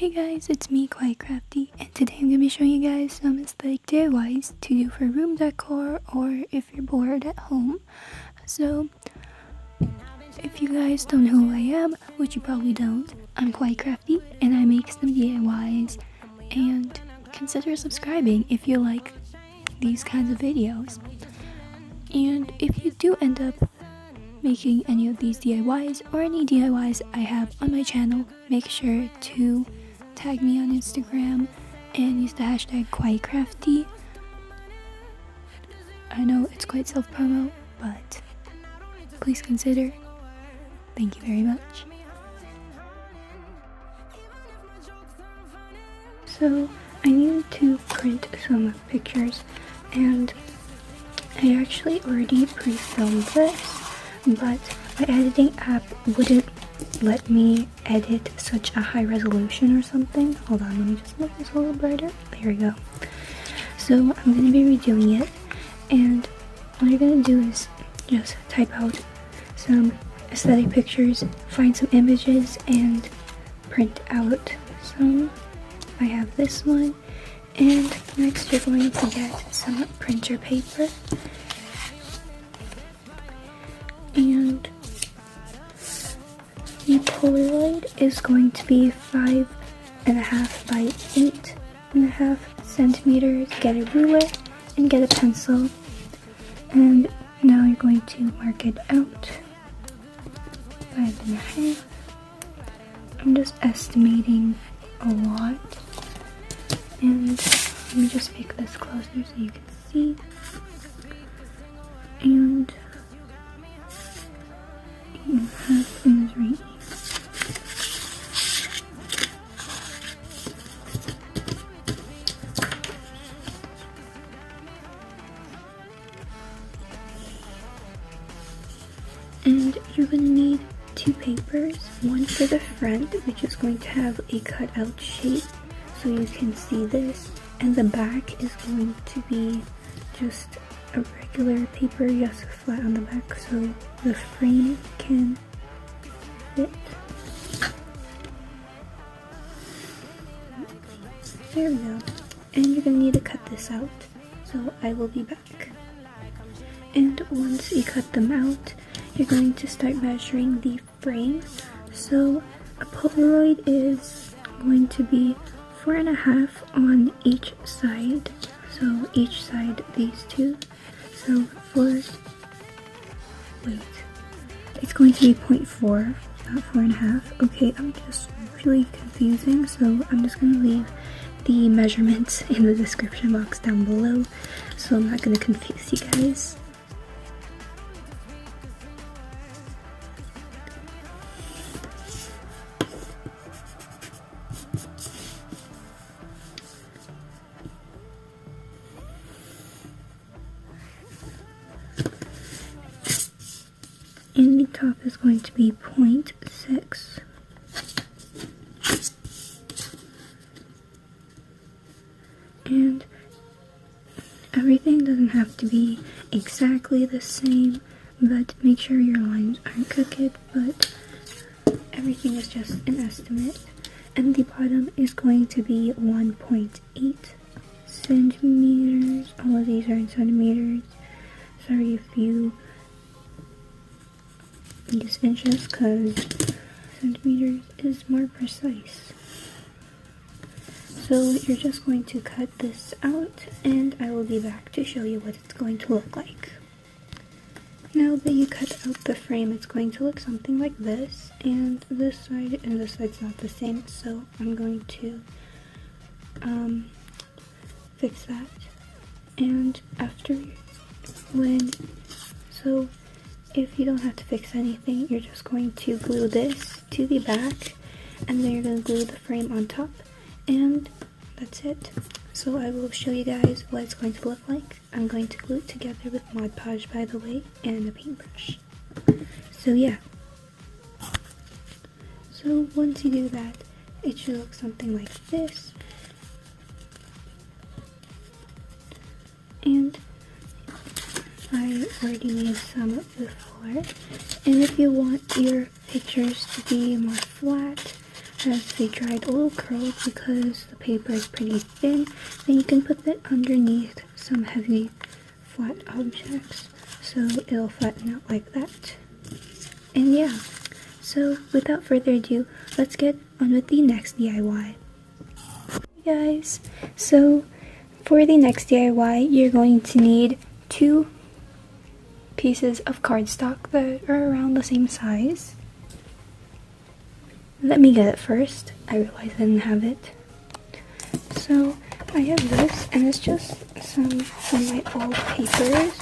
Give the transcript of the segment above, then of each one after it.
Hey guys, it's me, Kawaii Crafty, and today I'm going to be showing you guys some aesthetic DIYs to do for room decor or if you're bored at home. So, if you guys don't know who I am, which you probably don't, I'm Kawaii Crafty and I make some DIYs, and consider subscribing if you like these kinds of videos. And if you do end up making any of these DIYs or any DIYs I have on my channel, make sure to tag me on Instagram and use the hashtag Kawaii Crafty. I know it's quite self-promo, but please consider. Thank you very much. So I needed to print some pictures, and I actually already pre-filmed this, but my editing app wouldn't let me edit such a high resolution or something. Hold on, let me just make this a little brighter. There we go. So I'm going to be redoing it, and what you're going to do is just type out some aesthetic pictures, find some images, and print out some. I have this one, and next you're going to get some printer paper, and the Polaroid is going to be 5.5 by 8.5 centimeters. Get a ruler and get a pencil, and now you're going to mark it out. 5.5. I'm just estimating a lot, and let me just make this closer so you can see. And 8.5 is right here. And you're going to need two papers, one for the front, which is going to have a cutout shape so you can see this, and the back is going to be just a regular paper, just flat on the back so the frame can fit. There we go. And you're going to need to cut this out, so I will be back. And once you cut them out, you're going to start measuring the frame. So a Polaroid is going to be 4.5 on each side. So each side, these two. So it's going to be 0.4, not 4.5. Okay, I'm just really confusing, so I'm just going to leave the measurements in the description box down below, so I'm not going to confuse you guys. And the top is going to be 0.6. And everything doesn't have to be exactly the same, but make sure your lines aren't crooked, but everything is just an estimate. And the bottom is going to be 1.8 centimeters. All of these are in centimeters. Sorry if you use inches, because centimeters is more precise. So you're just going to cut this out, and I will be back to show you what it's going to look like. Now that you cut out the frame, it's going to look something like this, and this side and this side's not the same, so I'm going to fix that. And if you don't have to fix anything, you're just going to glue this to the back, and then you're going to glue the frame on top, and that's it. So I will show you guys what it's going to look like. I'm going to glue it together with Podge, by the way, and a paintbrush. So yeah. So once you do that, it should look something like this. And I already made some before, and if you want your pictures to be more flat, has a dried oil curl because the paper is pretty thin. Then you can put that underneath some heavy flat objects so it'll flatten out like that. And yeah, so without further ado, let's get on with the next DIY. Hey guys, so for the next DIY, you're going to need 2 pieces of cardstock that are around the same size. Let me get it first. I realized I didn't have it. So I have this, and it's just some of my old papers,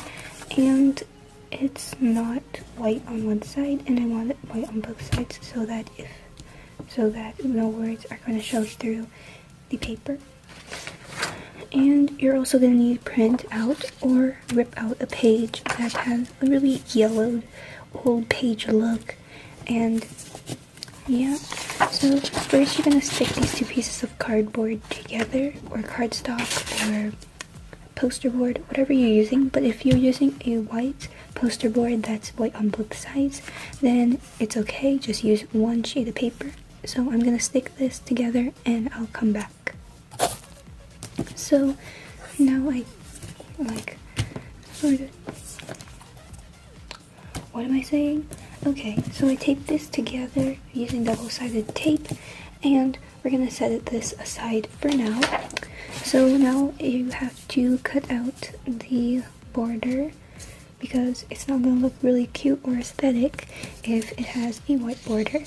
and it's not white on one side, and I want it white on both sides so that no words are going to show through the paper. And you're also going to need to print out or rip out a page that has a really yellowed old page look. And yeah, so first you're going to stick these 2 pieces of cardboard together, or cardstock, or poster board, whatever you're using. But if you're using a white poster board that's white on both sides, then it's okay, just use one sheet of paper. So I'm going to stick this together and I'll come back. So now I what am I saying? Okay, so I taped this together using double-sided tape, and we're gonna set this aside for now. So now you have to cut out the border because it's not gonna look really cute or aesthetic if it has a white border.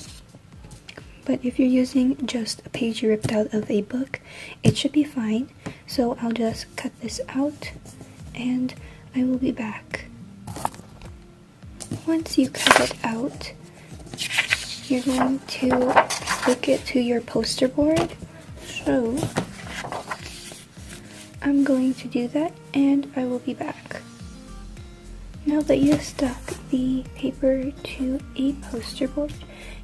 But if you're using just a page you ripped out of a book, it should be fine. So I'll just cut this out and I will be back. Once you cut it out, you're going to stick it to your poster board. So I'm going to do that and I will be back. Now that you've stuck the paper to a poster board,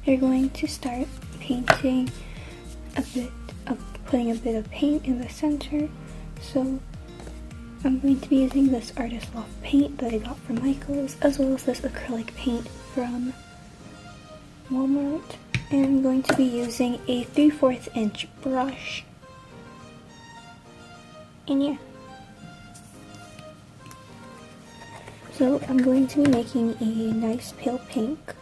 you're going to start putting a bit of paint in the center. So I'm going to be using this Artist Loft paint that I got from Michael's, as well as this acrylic paint from Walmart. And I'm going to be using a 3/4 inch brush. And yeah. So I'm going to be making a nice pale pink.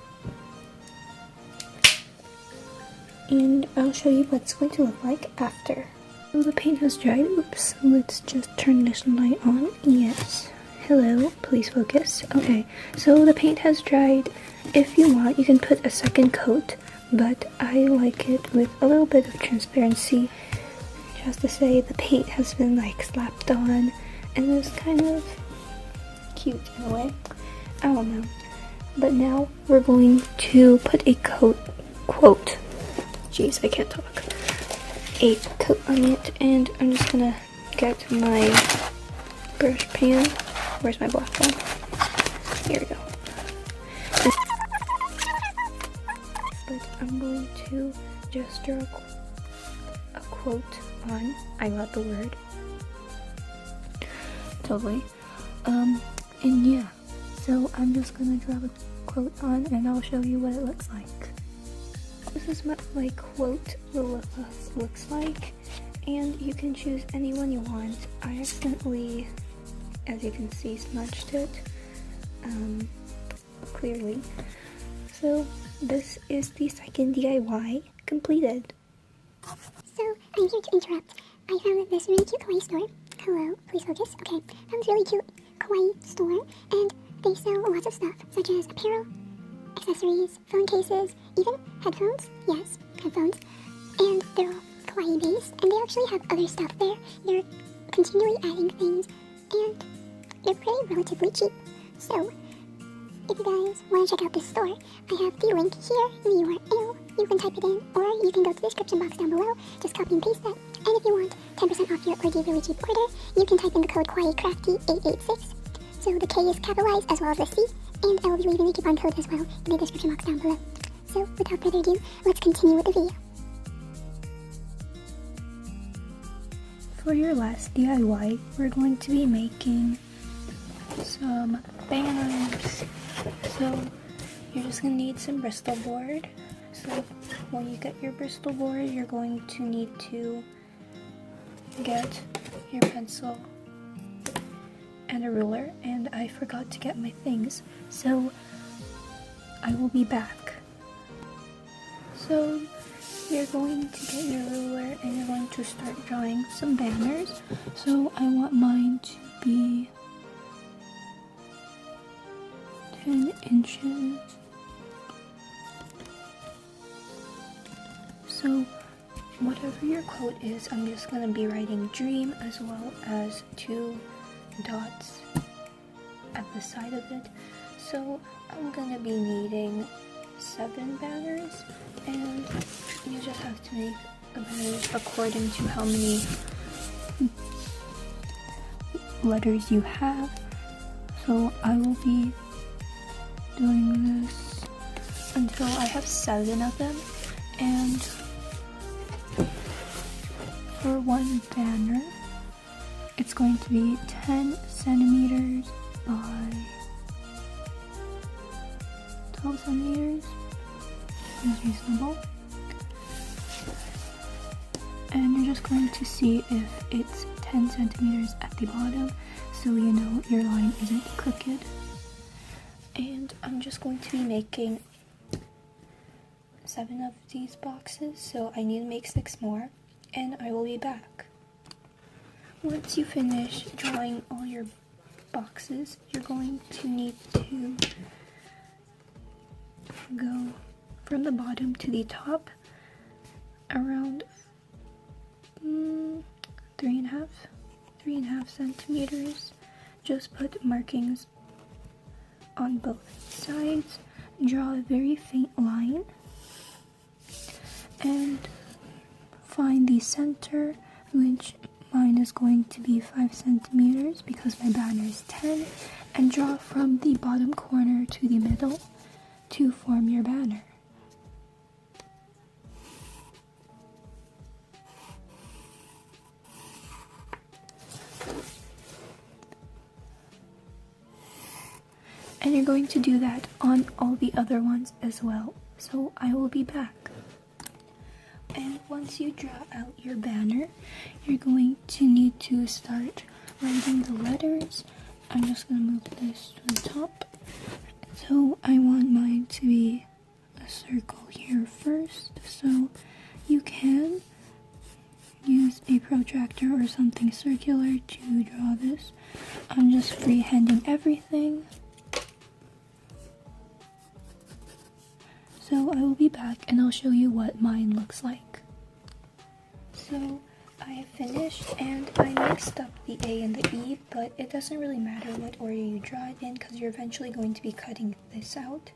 And I'll show you what it's going to look like after. So the paint has dried. Oops, let's just turn this light on. Yes. Hello, please focus. Okay, so the paint has dried. If you want, you can put a second coat, but I like it with a little bit of transparency. Just to say, the paint has been like slapped on, and it's kind of cute in a way. I don't know. But now we're going to put a quote. Jeez, I can't talk. A coat on it, and I'm just gonna get my brush pan. Where's my black one? Here we go. But I'm going to just draw a quote on. I got the word. Totally. And yeah. So I'm just gonna draw the quote on, and I'll show you what it looks like. This is what my quote looks like, and you can choose any one you want. I accidentally, as you can see, smudged it, clearly. So this is the second DIY completed. So I'm here to interrupt. I found this really cute kawaii store. Hello, please focus. Okay, found this really cute kawaii store, and they sell lots of stuff, such as apparel, accessories, phone cases, even headphones. Yes, headphones. And they're all kawaii based, and they actually have other stuff there. They're continually adding things, and they're pretty relatively cheap. So if you guys want to check out this store, I have the link here in the URL. You can type it in, or you can go to the description box down below, just copy and paste that. And if you want 10% off your already really cheap order, you can type in the code Kawaii Crafty 886. So the K is capitalized as well as the C, and I will be leaving the coupon code as well in the description box down below. So without further ado, let's continue with the video. For your last DIY, we're going to be making some banners. So you're just gonna need some Bristol board. So when you get your Bristol board, you're going to need to get your pencil and a ruler, and I forgot to get my things, so I will be back. So you're going to get your ruler and you're going to start drawing some banners. So I want mine to be 10 inches. So whatever your quote is, I'm just going to be writing dream as well as 2 dots at the side of it. So I'm going to be needing 7 banners, and you just have to make the banners according to how many letters you have. So I will be doing this until I have 7 of them, and for one banner it's going to be 10 centimeters by 12 centimeters is reasonable, and you're just going to see if it's 10 centimeters at the bottom so you know your line isn't crooked. And I'm just going to be making 7 of these boxes, so I need to make 6 more, and I will be back. Once you finish drawing all your boxes, you're going to need to go from the bottom to the top around 3.5 centimeters. Just put markings on both sides, draw a very faint line, and find the center, which mine is going to be 5 centimeters because my banner is 10, and draw from the bottom corner to the middle to form your banner. And you're going to do that on all the other ones as well. So I will be back. And once you draw out your banner, you're going to need to start writing the letters. I'm just going to move this to the top. So I want mine to be a circle here first. So you can use a protractor or something circular to draw this. I'm just freehanding everything. So I will be back and I'll show you what mine looks like. So I have finished and I mixed up the A and the E, but it doesn't really matter what order you draw it in because you're eventually going to be cutting this out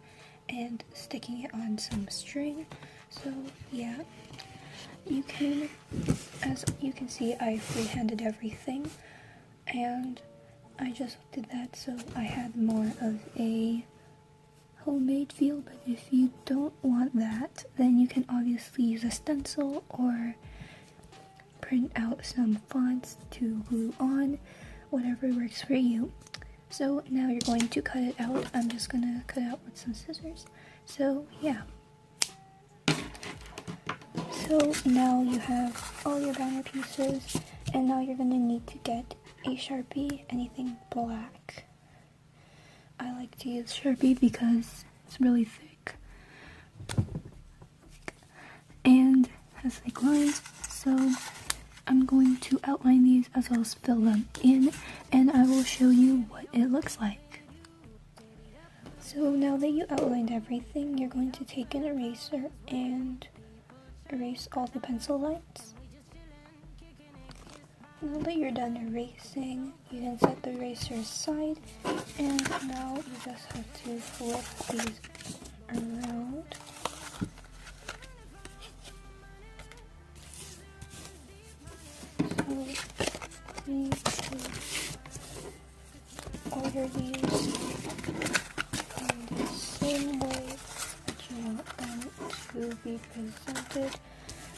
and sticking it on some string. So yeah, you can, as you can see, I freehanded everything and I just did that so I had more of a homemade feel. But if you don't want that, then you can obviously use a stencil or print out some fonts to glue on, whatever works for you. So now you're going to cut it out. I'm just gonna cut out with some scissors. So yeah. So now you have all your banner pieces, and now you're gonna need to get a Sharpie, anything black. I like to use Sharpie because it's really thick and has thick lines. So I'm going to outline these as well as fill them in, and I will show you what it looks like. So now that you outlined everything, you're going to take an eraser and erase all the pencil lines. Now that you're done erasing, you can set the eraser aside, and now you just have to flip these around. So you need to order these in the same way that you want them to be presented.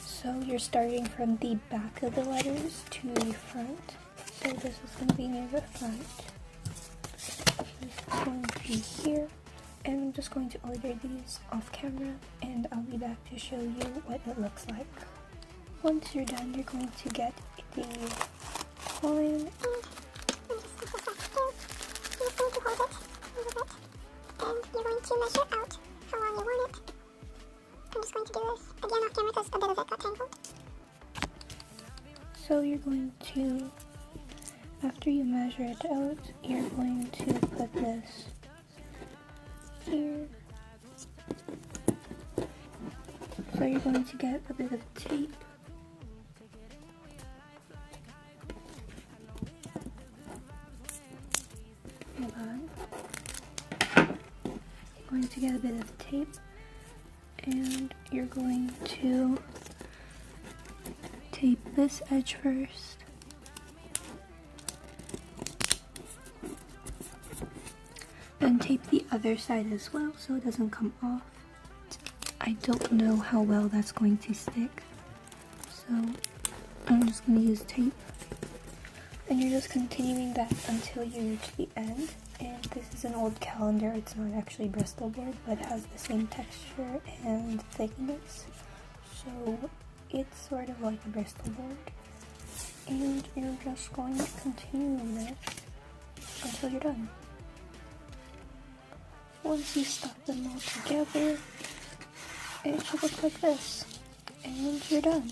So you're starting from the back of the letters to the front. So this is going to be near the front. This is going to be here, And I'm just going to order these off camera, and I'll be back to show you what it looks like. Once you're done, you're going to get the twine. And you're going to measure out how long you want it. I'm just going to do this again off camera because a bit of it got tangled. So you're going to, after you measure it out, you're going to put this here. So you're going to get a bit of tape. Hold on. You're going to get a bit of tape, and you're going to tape this edge first. Then tape the other side as well so it doesn't come off. I don't know how well that's going to stick, so I'm just going to use tape. And you're just continuing that until you reach the end. And this is an old calendar. It's not actually Bristol board, but it has the same texture and thickness. So it's sort of like a Bristol board. And you're just going to continue this until you're done. Once you stuff them all together, it should look like this. And you're done.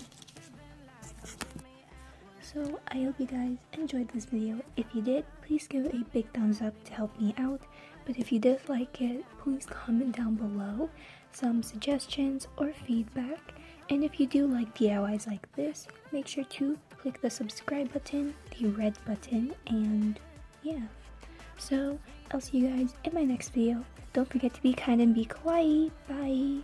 So I hope you guys enjoyed this video. If you did, please give it a big thumbs up to help me out. But if you dislike it, please comment down below some suggestions or feedback. And if you do like DIYs like this, make sure to click the subscribe button, the red button, and yeah. So I'll see you guys in my next video. Don't forget to be kind and be kawaii. Bye!